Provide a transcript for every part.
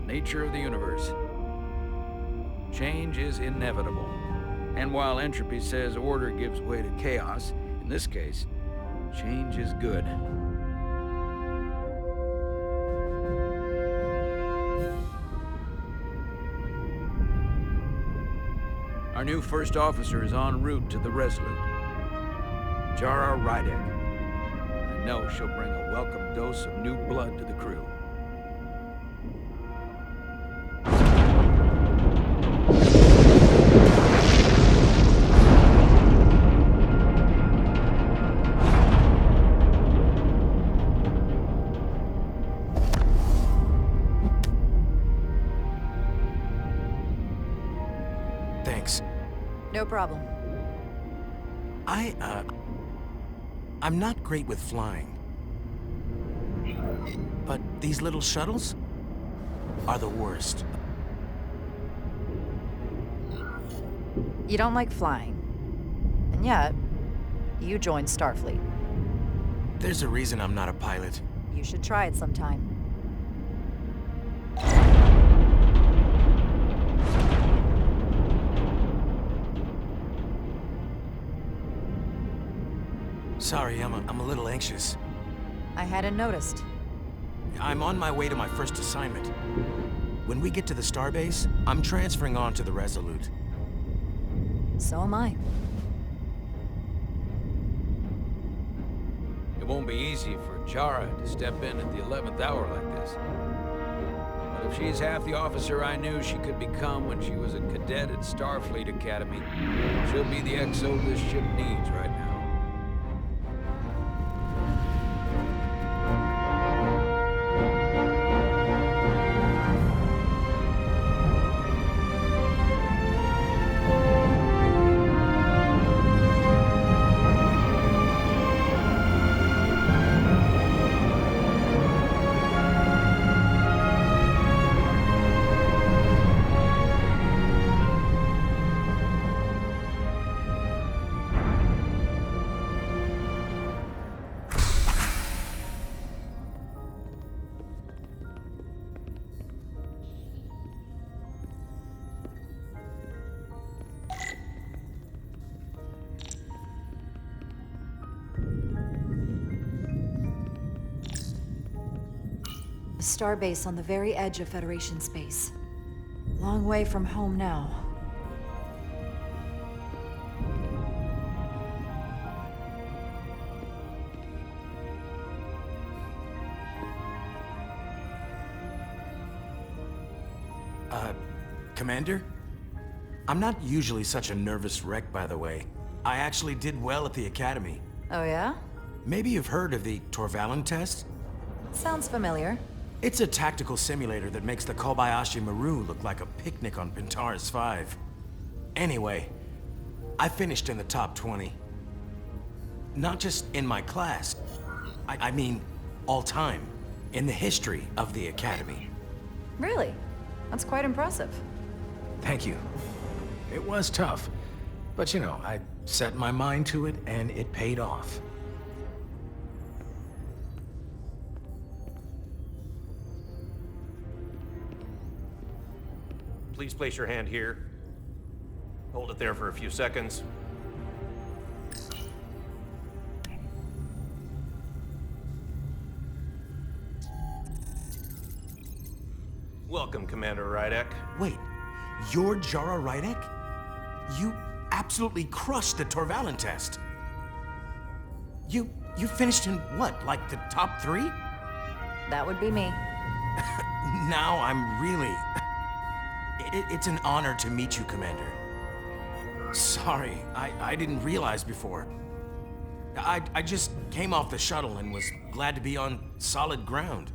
Nature of the universe. Change is inevitable. And while entropy says order gives way to chaos, in this case, change is good. Our new first officer is en route to the Resolute. Jara Rydek. I know she'll bring a welcome dose of new blood to the crew. Thanks. No problem. I'm not great with flying. But these little shuttles are the worst. You don't like flying. And yet, you joined Starfleet. There's a reason I'm not a pilot. You should try it sometime. Sorry, I'm a little anxious. I hadn't noticed. I'm on my way to my first assignment. When we get to the starbase, I'm transferring on to the Resolute. So am I. It won't be easy for Jara to step in at the 11th hour like this. But if she's half the officer I knew she could become when she was a cadet at Starfleet Academy, she'll be the XO this ship needs right now. A starbase on the very edge of Federation space. Long way from home now. Commander? I'm not usually such a nervous wreck, by the way. I actually did well at the Academy. Oh yeah? Maybe you've heard of the Torvalin test? Sounds familiar. It's a tactical simulator that makes the Kobayashi Maru look like a picnic on Pintaris 5. Anyway, I finished in the top 20. Not just in my class. I mean, all time. In the history of the Academy. Really? That's quite impressive. Thank you. It was tough. But you know, I set my mind to it and it paid off. Please place your hand here. Hold it there for a few seconds. Welcome, Commander Rydek. Wait, you're Jara Rydek? You absolutely crushed the Torvalin test. You finished in what, like the top 3? That would be me. Now I'm really... It's an honor to meet you, Commander. Sorry, I didn't realize before. I just came off the shuttle and was glad to be on solid ground.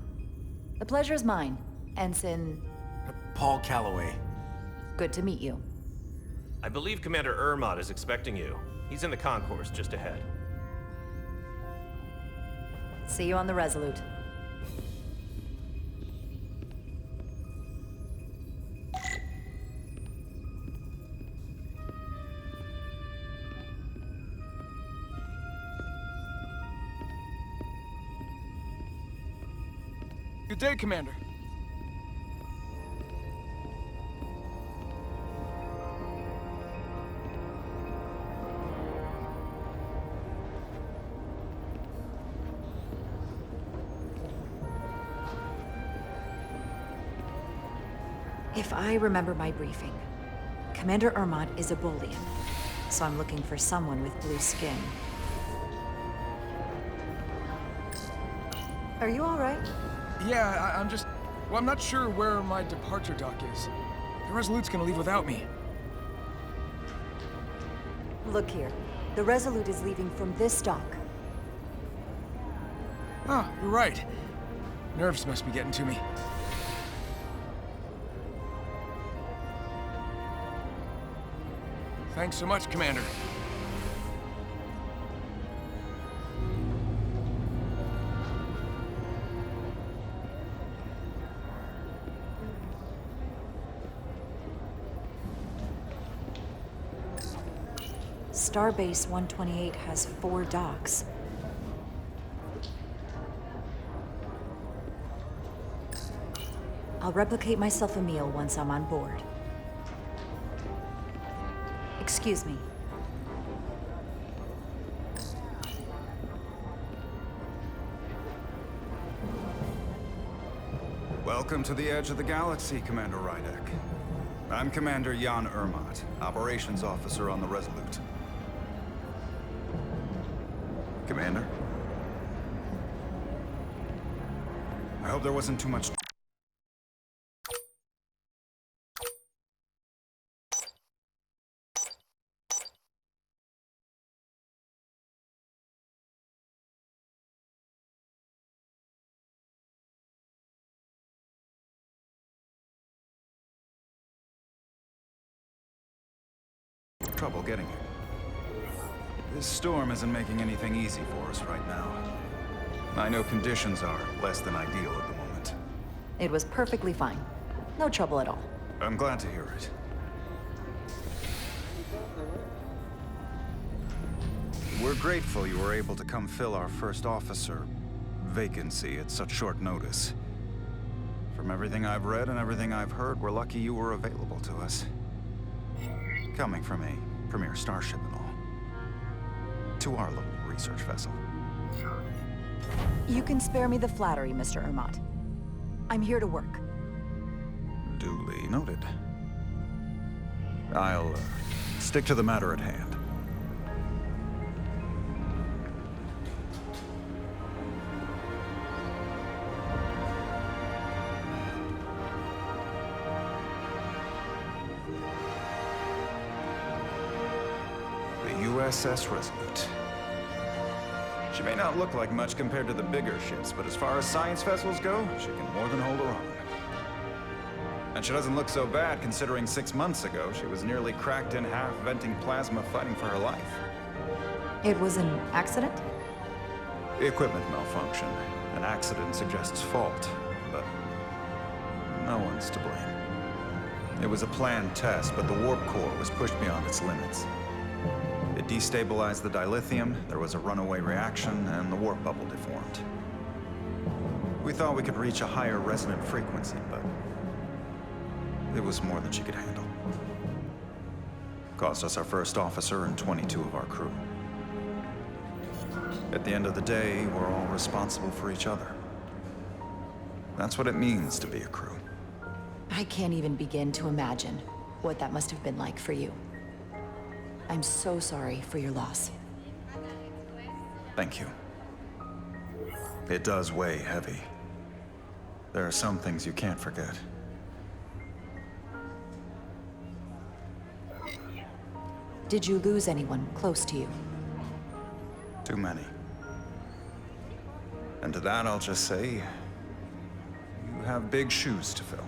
The pleasure's mine, Ensign. Paul Calloway. Good to meet you. I believe Commander Ermot is expecting you. He's in the concourse just ahead. See you on the Resolute. Good day, Commander. If I remember my briefing, Commander Ermont is a Bolian, so I'm looking for someone with blue skin. Are you all right? Yeah, I'm just... Well, I'm not sure where my departure dock is. The Resolute's gonna leave without me. Look here. The Resolute is leaving from this dock. Oh, you're right. Nerves must be getting to me. Thanks so much, Commander. Starbase 128 has 4 docks. I'll replicate myself a meal once I'm on board. Excuse me. Welcome to the edge of the galaxy, Commander Rydek. I'm Commander Jan Ermont, Operations Officer on the Resolute. Commander? I hope there wasn't too much... trouble getting here. This storm isn't making anything easy for us right now. I know conditions are less than ideal at the moment. It was perfectly fine. No trouble at all. I'm glad to hear it. We're grateful you were able to come fill our first officer vacancy at such short notice. From everything I've read and everything I've heard, we're lucky you were available to us. Coming from a premier starship and all. To our little research vessel. You can spare me the flattery, Mr. Ermont. I'm here to work. Duly noted. I'll stick to the matter at hand. USS Resolute. She may not look like much compared to the bigger ships, but as far as science vessels go, she can more than hold her own. And she doesn't look so bad considering 6 months ago she was nearly cracked in half, venting plasma, fighting for her life. It was an accident? The equipment malfunction. An accident suggests fault, but no one's to blame. It was a planned test, but the warp core was pushed beyond its limits. It destabilized the dilithium, there was a runaway reaction, and the warp bubble deformed. We thought we could reach a higher resonant frequency, but it was more than she could handle. Cost us our first officer and 22 of our crew. At the end of the day, we're all responsible for each other. That's what it means to be a crew. I can't even begin to imagine what that must have been like for you. I'm so sorry for your loss. Thank you. It does weigh heavy. There are some things you can't forget. Did you lose anyone close to you? Too many. And to that I'll just say, you have big shoes to fill.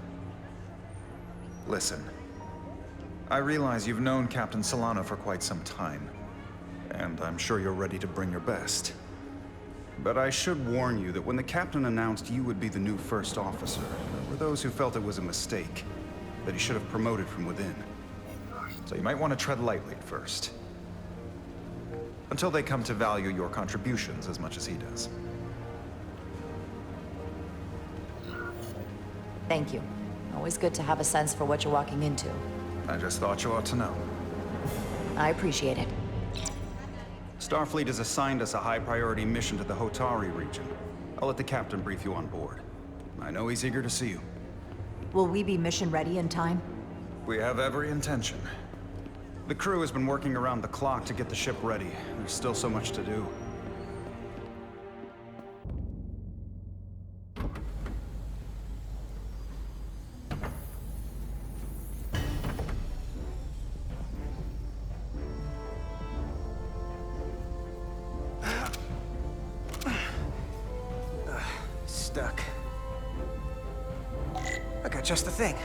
Listen. I realize you've known Captain Solano for quite some time, and I'm sure you're ready to bring your best. But I should warn you that when the captain announced you would be the new first officer, there were those who felt it was a mistake, that he should have promoted from within. So you might want to tread lightly at first. Until they come to value your contributions as much as he does. Thank you. Always good to have a sense for what you're walking into. I just thought you ought to know. I appreciate it. Starfleet has assigned us a high-priority mission to the Hotari region. I'll let the captain brief you on board. I know he's eager to see you. Will we be mission ready in time? We have every intention. The crew has been working around the clock to get the ship ready. There's still so much to do. Stuck. I got just the thing.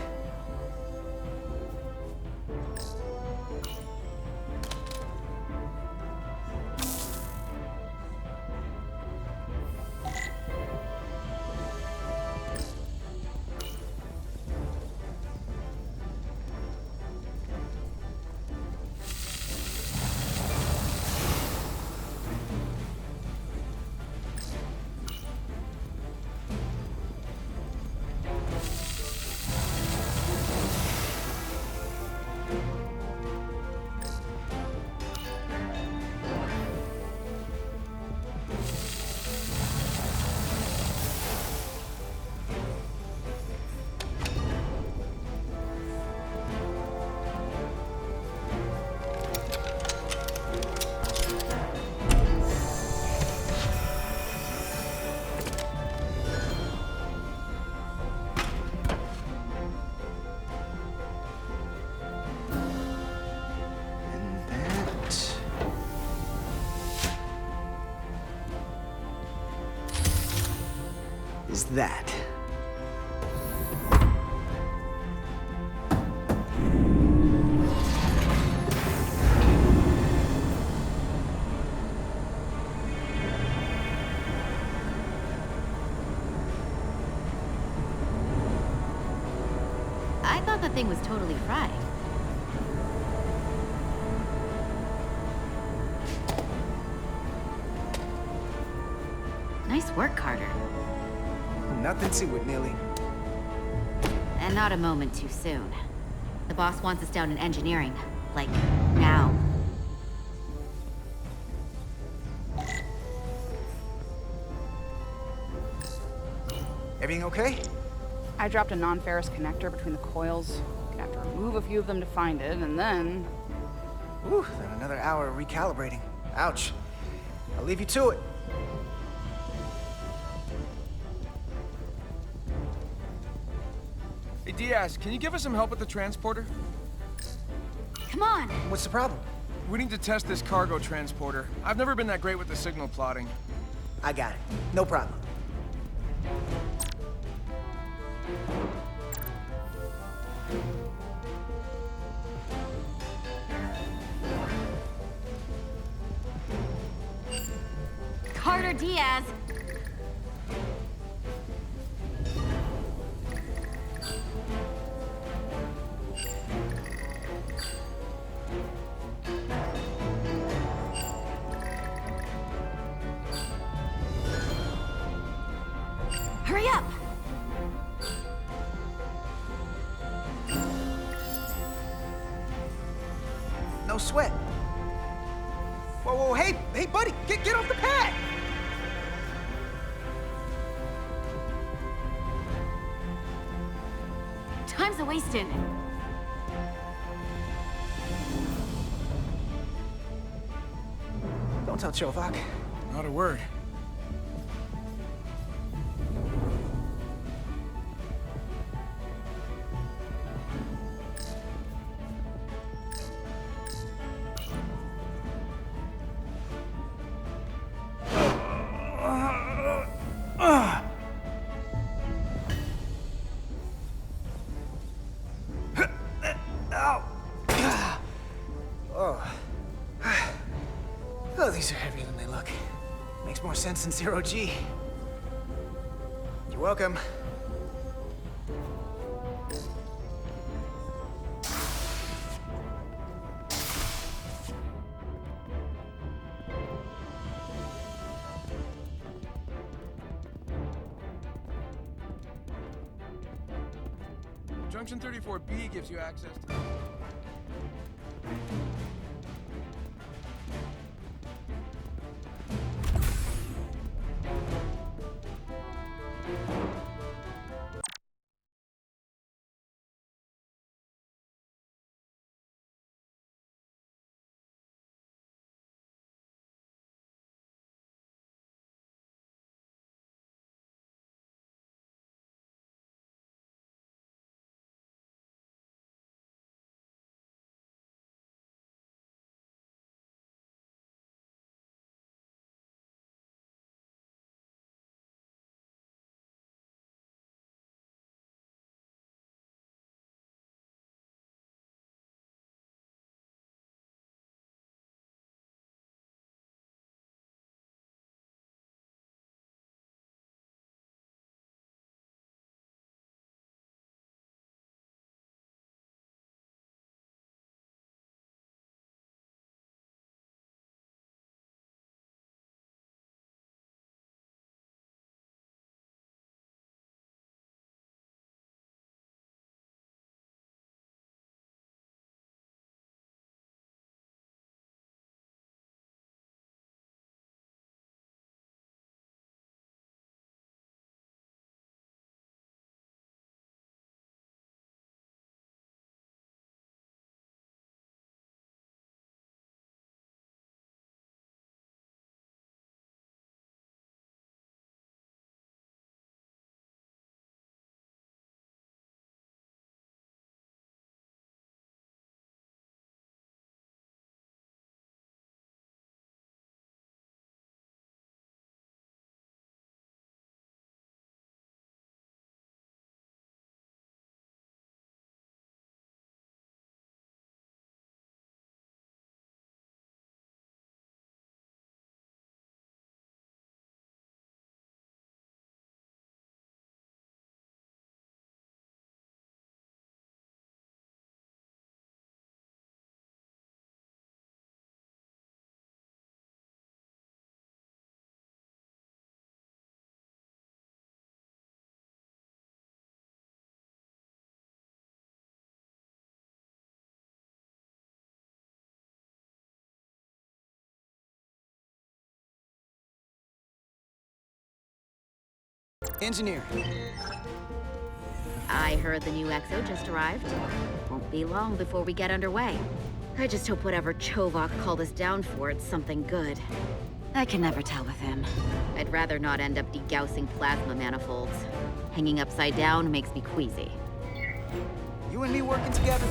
Is that. I thought the thing was totally fried. Nice work, Carter. Nothing to it, Millie. And not a moment too soon. The boss wants us down in engineering. Like, now. Everything okay? I dropped a non-ferrous connector between the coils. Gonna have to remove a few of them to find it, and then... Whew, then another hour of recalibrating. Ouch. I'll leave you to it. Hey, Diaz, can you give us some help with the transporter? Come on! What's the problem? We need to test this cargo transporter. I've never been that great with the signal plotting. I got it. No problem. Carter Diaz! Hurry up! No sweat. Whoa, whoa, hey, buddy, get off the pad! Time's a-wasting. Don't tell Chovak. Not a word. Oh, these are heavier than they look. Makes more sense than zero G. You're welcome. Junction 34B gives you access to... Engineer. I heard the new XO just arrived. Won't be long before we get underway. I just hope whatever Chovak called us down for, it's something good. I can never tell with him. I'd rather not end up degaussing plasma manifolds. Hanging upside down makes me queasy. You and me working together,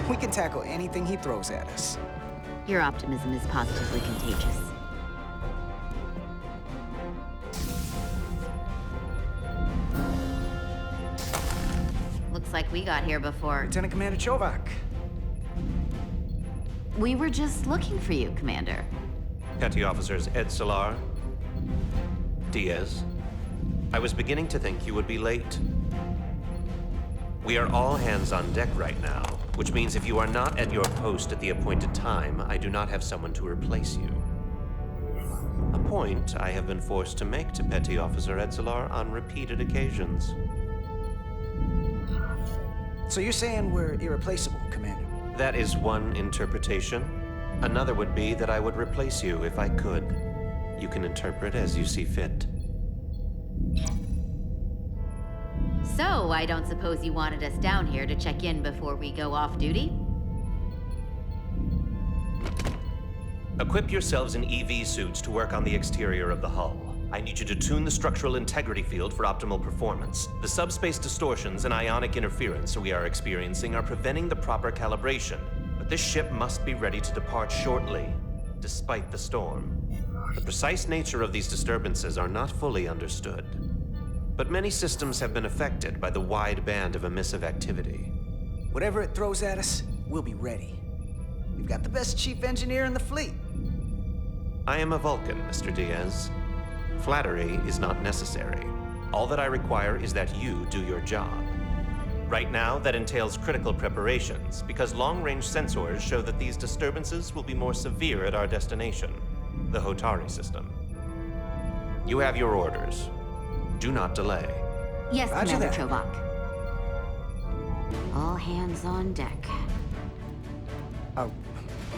we can tackle anything he throws at us. Your optimism is positively contagious. Looks like we got here before. Lieutenant Commander Chovak. We were just looking for you, Commander. Petty Officers Ed Solar, Diaz. I was beginning to think you would be late. We are all hands on deck right now, which means if you are not at your post at the appointed time, I do not have someone to replace you. A point I have been forced to make to Petty Officer Edsolar on repeated occasions. So you're saying we're irreplaceable, Commander? That is one interpretation. Another would be that I would replace you if I could. You can interpret as you see fit. So, I don't suppose you wanted us down here to check in before we go off duty? Equip yourselves in EV suits to work on the exterior of the hull. I need you to tune the structural integrity field for optimal performance. The subspace distortions and ionic interference we are experiencing are preventing the proper calibration. But this ship must be ready to depart shortly, despite the storm. The precise nature of these disturbances are not fully understood. But many systems have been affected by the wide band of emissive activity. Whatever it throws at us, we'll be ready. We've got the best chief engineer in the fleet. I am a Vulcan, Mr. Diaz. Flattery is not necessary. All that I require is that you do your job. Right now, that entails critical preparations, because long-range sensors show that these disturbances will be more severe at our destination, the Hotari system. You have your orders. Do not delay. Yes, Roger Commander that. Chovak. All hands on deck. Oh,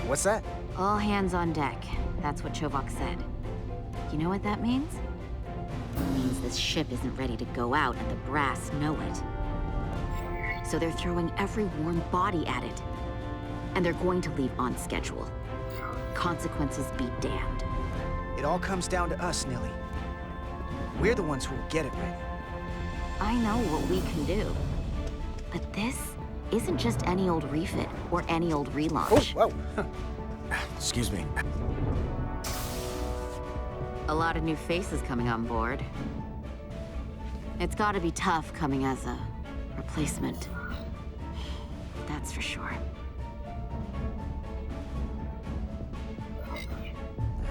what's that? All hands on deck. That's what Chovak said. You know what that means? It means this ship isn't ready to go out, and the brass know it. So they're throwing every warm body at it. And they're going to leave on schedule. Consequences be damned. It all comes down to us, Nelly. We're the ones who will get it ready. I know what we can do. But this isn't just any old refit or any old relaunch. Oh, whoa. Excuse me. A lot of new faces coming on board. It's gotta be tough coming as a replacement. That's for sure.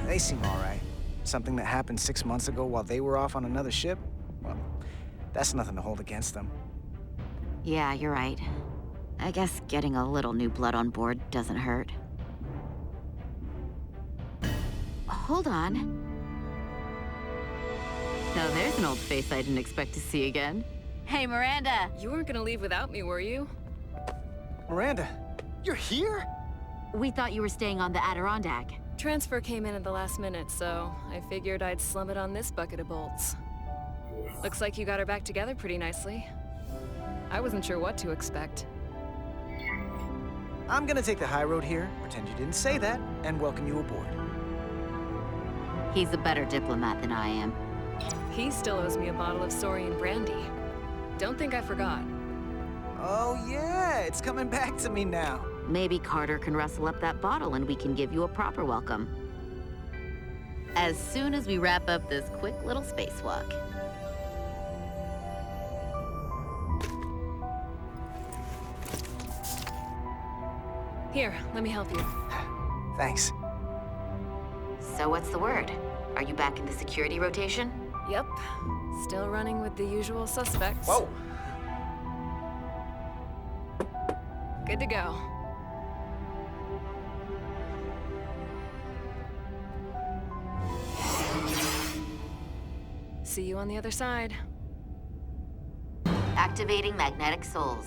They seem all right. Something that happened 6 months ago while they were off on another ship? Well, that's nothing to hold against them. Yeah, you're right. I guess getting a little new blood on board doesn't hurt. Hold on. Now there's an old face I didn't expect to see again. Hey, Miranda! You weren't gonna leave without me, were you? Miranda, you're here? We thought you were staying on the Adirondack. Transfer came in at the last minute, so I figured I'd slum it on this bucket of bolts. Looks like you got her back together pretty nicely. I wasn't sure what to expect. I'm gonna take the high road here, pretend you didn't say that, and welcome you aboard. He's a better diplomat than I am. He still owes me a bottle of Saurian brandy. Don't think I forgot. Oh yeah, it's coming back to me now. Maybe Carter can rustle up that bottle and we can give you a proper welcome. As soon as we wrap up this quick little spacewalk. Here, let me help you. Thanks. So what's the word? Are you back in the security rotation? Yep. Still running with the usual suspects. Whoa! Good to go. See you on the other side. Activating magnetic souls.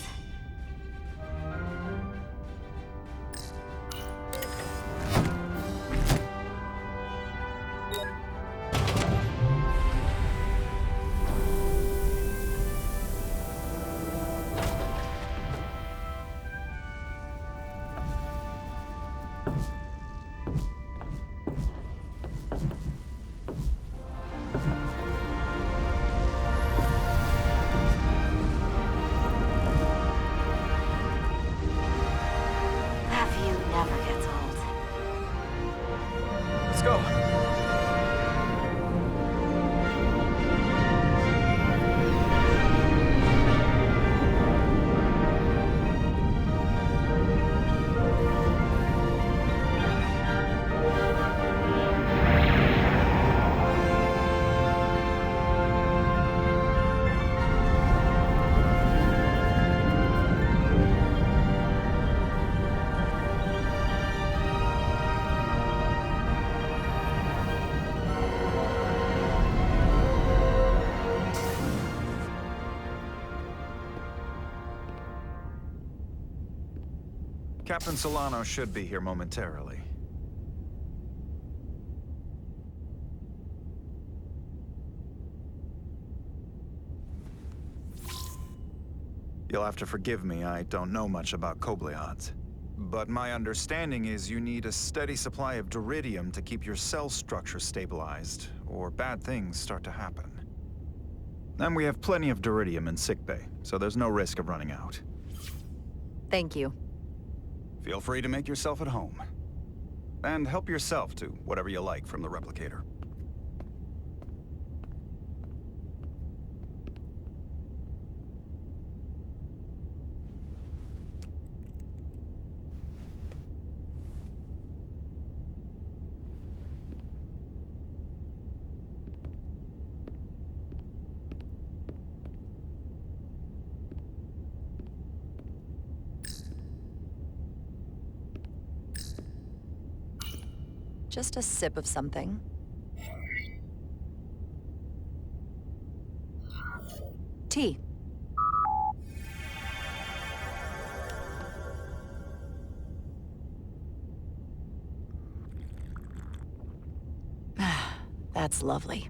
Captain Solano should be here momentarily. You'll have to forgive me, I don't know much about Kobleods. But my understanding is you need a steady supply of duridium to keep your cell structure stabilized, or bad things start to happen. And we have plenty of duridium in sickbay, so there's no risk of running out. Thank you. Feel free to make yourself at home. And help yourself to whatever you like from the replicator. Just a sip of something. Tea. That's lovely.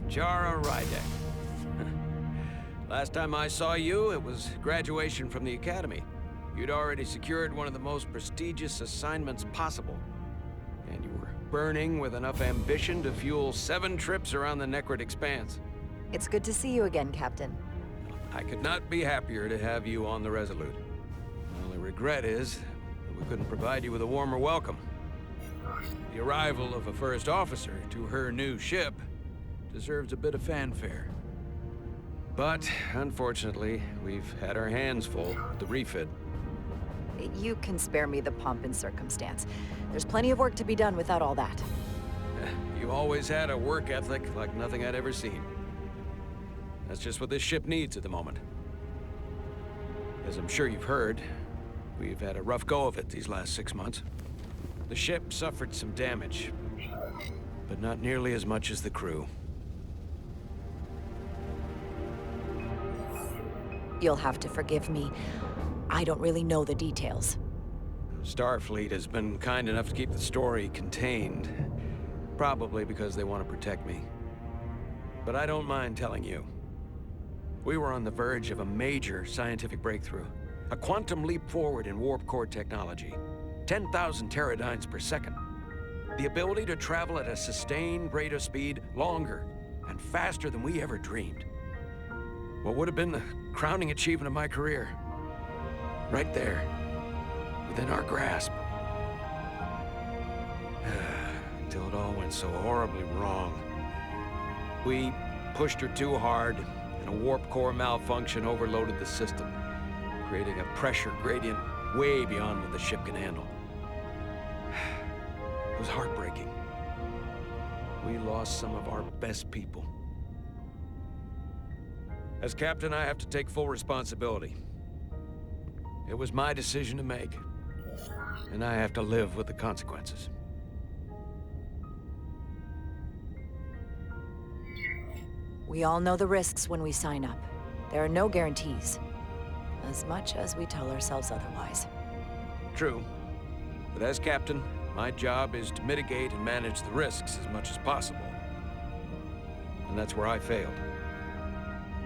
Jara Rydek. Last time I saw you, it was graduation from the Academy. You'd already secured one of the most prestigious assignments possible. And you were burning with enough ambition to fuel 7 trips around the Necrid Expanse. It's good to see you again, Captain. I could not be happier to have you on the Resolute. My only regret is that we couldn't provide you with a warmer welcome. The arrival of a first officer to her new ship deserves a bit of fanfare. But, unfortunately, we've had our hands full with the refit. You can spare me the pomp and circumstance. There's plenty of work to be done without all that. You always had a work ethic like nothing I'd ever seen. That's just what this ship needs at the moment. As I'm sure you've heard, we've had a rough go of it these last 6 months. The ship suffered some damage, but not nearly as much as the crew. You'll have to forgive me. I don't really know the details. Starfleet has been kind enough to keep the story contained. Probably because they want to protect me. But I don't mind telling you. We were on the verge of a major scientific breakthrough. A quantum leap forward in warp core technology. 10,000 teradynes per second. The ability to travel at a sustained rate of speed longer and faster than we ever dreamed. What would have been the crowning achievement of my career. Right there, within our grasp. Until it all went so horribly wrong. We pushed her too hard, and a warp core malfunction overloaded the system, creating a pressure gradient way beyond what the ship can handle. It was heartbreaking. We lost some of our best people. As captain, I have to take full responsibility. It was my decision to make, and I have to live with the consequences. We all know the risks when we sign up. There are no guarantees, as much as we tell ourselves otherwise. True, but as captain, my job is to mitigate and manage the risks as much as possible. And that's where I failed.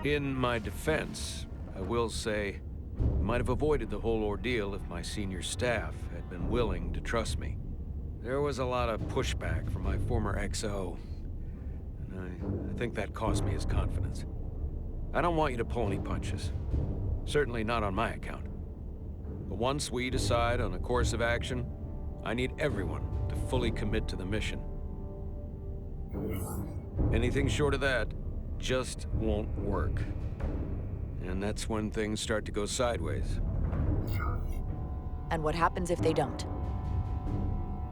In my defense, I will say, I might have avoided the whole ordeal if my senior staff had been willing to trust me. There was a lot of pushback from my former XO, and I think that cost me his confidence. I don't want you to pull any punches. Certainly not on my account. But once we decide on a course of action, I need everyone to fully commit to the mission. Anything short of that just won't work. And that's when things start to go sideways. And what happens if they don't?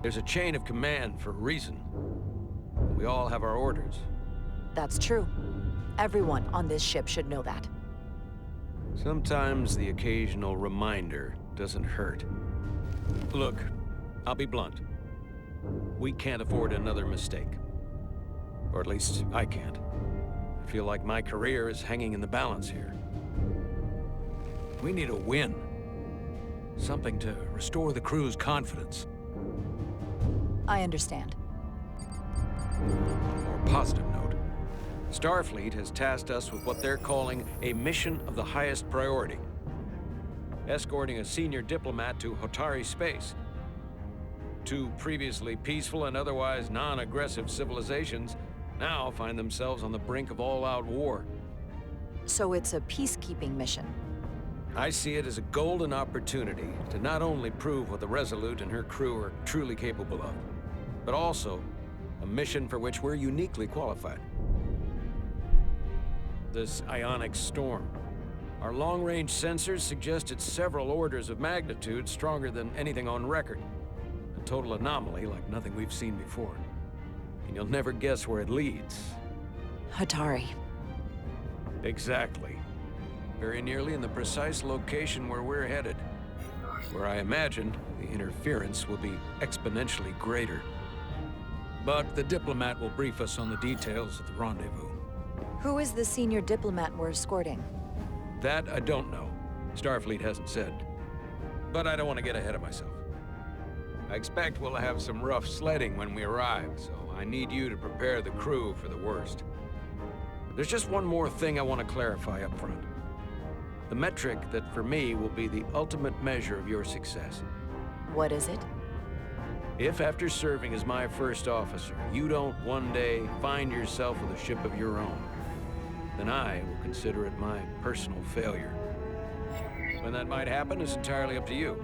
There's a chain of command for a reason. We all have our orders. That's true. Everyone on this ship should know that. Sometimes the occasional reminder doesn't hurt. Look, I'll be blunt. We can't afford another mistake. Or at least I can't. I feel like my career is hanging in the balance here. We need a win. Something to restore the crew's confidence. I understand. More positive note. Starfleet has tasked us with what they're calling a mission of the highest priority. Escorting a senior diplomat to Hotari space. Two previously peaceful and otherwise non-aggressive civilizations now find themselves on the brink of all-out war. So it's a peacekeeping mission. I see it as a golden opportunity to not only prove what the Resolute and her crew are truly capable of, but also a mission for which we're uniquely qualified. This ionic storm. Our long-range sensors suggest it's several orders of magnitude stronger than anything on record. A total anomaly like nothing we've seen before. And you'll never guess where it leads. Hatari. Exactly. Very nearly in the precise location where we're headed. Where I imagine the interference will be exponentially greater. But the diplomat will brief us on the details of the rendezvous. Who is the senior diplomat we're escorting? That I don't know. Starfleet hasn't said. But I don't want to get ahead of myself. I expect we'll have some rough sledding when we arrive, so I need you to prepare the crew for the worst. There's just one more thing I want to clarify up front. The metric that for me will be the ultimate measure of your success. What is it? If after serving as my first officer, you don't one day find yourself with a ship of your own, then I will consider it my personal failure. When that might happen is entirely up to you.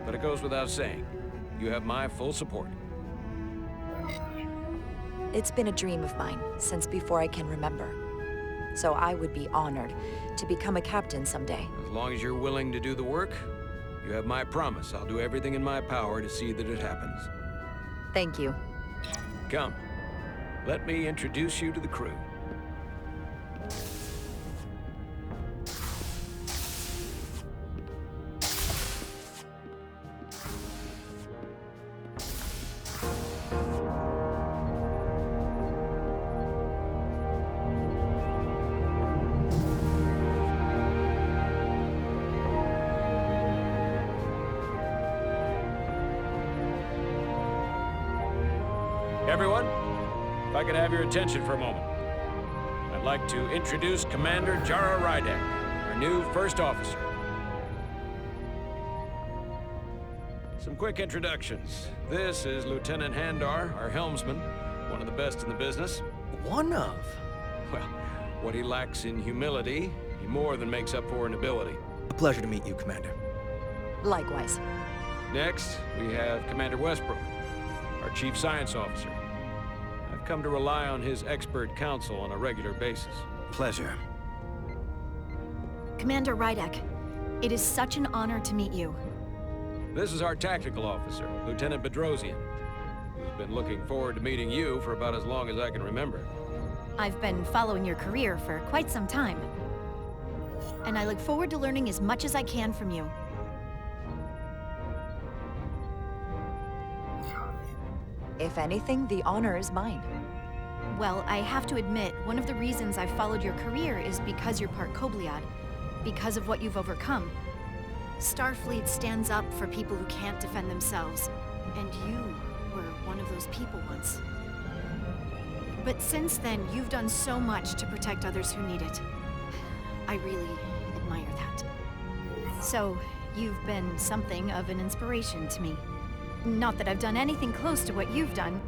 But it goes without saying, you have my full support. It's been a dream of mine since before I can remember. So I would be honored to become a captain someday. As long as you're willing to do the work, you have my promise. I'll do everything in my power to see that it happens. Thank you. Come, let me introduce you to the crew. Everyone, if I could have your attention for a moment. I'd like to introduce Commander Jara Rydek, our new first officer. Some quick introductions. This is Lieutenant Handar, our helmsman, one of the best in the business. One of? Well, what he lacks in humility, he more than makes up for in ability. A pleasure to meet you, Commander. Likewise. Next, we have Commander Westbrook, our Chief Science Officer. I've come to rely on his expert counsel on a regular basis. Pleasure. Commander Rydek, it is such an honor to meet you. This is our Tactical Officer, Lieutenant Bedrosian, who's been looking forward to meeting you for about as long as I can remember. I've been following your career for quite some time. And I look forward to learning as much as I can from you. If anything, the honor is mine. Well, I have to admit, one of the reasons I've followed your career is because you're part Kobliad. Because of what you've overcome. Starfleet stands up for people who can't defend themselves. And you were one of those people once. But since then, you've done so much to protect others who need it. I really admire that. So, you've been something of an inspiration to me. Not that I've done anything close to what you've done,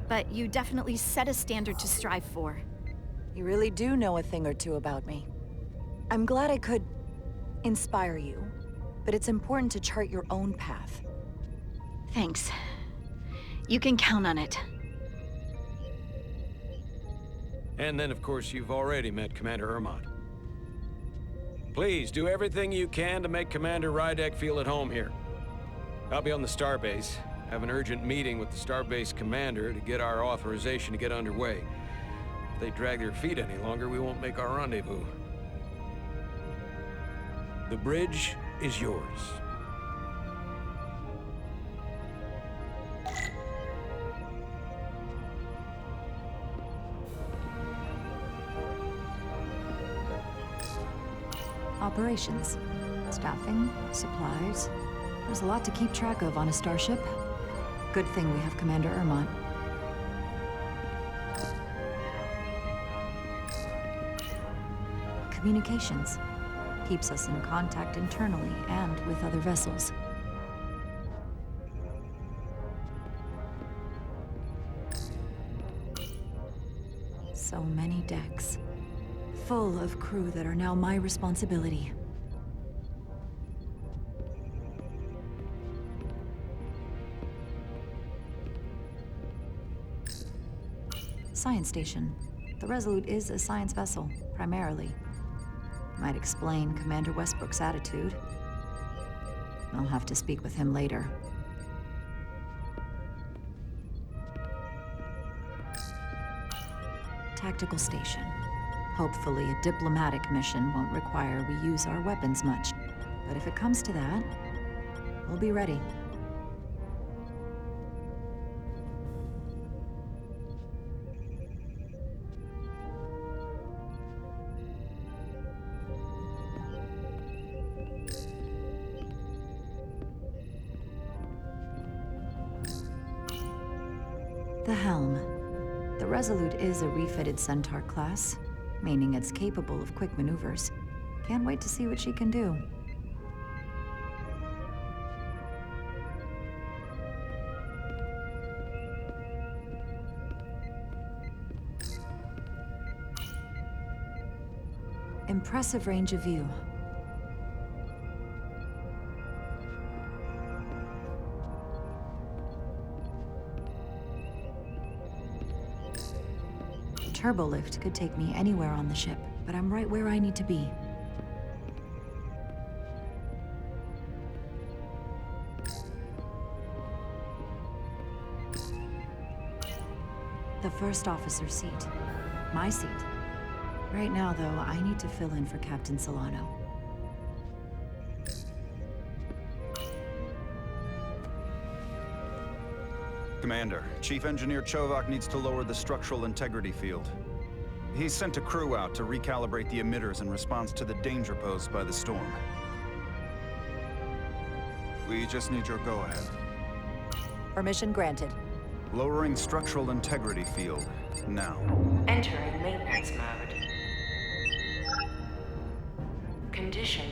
but you definitely set a standard to strive for. You really do know a thing or two about me. I'm glad I could inspire you, but it's important to chart your own path. Thanks. You can count on it. And then, of course, you've already met Commander Ermont. Please, do everything you can to make Commander Rydek feel at home here. I'll be on the starbase. I have an urgent meeting with the starbase commander to get our authorization to get underway. If they drag their feet any longer, we won't make our rendezvous. The bridge is yours. Operations. Staffing, supplies. There's a lot to keep track of on a starship. Good thing we have Commander Ermont. Communications. Keeps us in contact internally and with other vessels. So many decks. Full of crew that are now my responsibility. Science station. The Resolute is a science vessel, primarily. Might explain Commander Westbrook's attitude. I'll have to speak with him later. Tactical station. Hopefully a diplomatic mission won't require we use our weapons much. But if it comes to that, we'll be ready. The helm. The Resolute is a refitted Centaur class, meaning it's capable of quick maneuvers. Can't wait to see what she can do. Impressive range of view. Turbolift could take me anywhere on the ship, but I'm right where I need to be. The first officer's seat. My seat. Right now, though, I need to fill in for Captain Solano. Commander, Chief Engineer Chovak needs to lower the structural integrity field. He's sent a crew out to recalibrate the emitters in response to the danger posed by the storm. We just need your go-ahead. Permission granted. Lowering structural integrity field, now. Entering maintenance mode. Conditions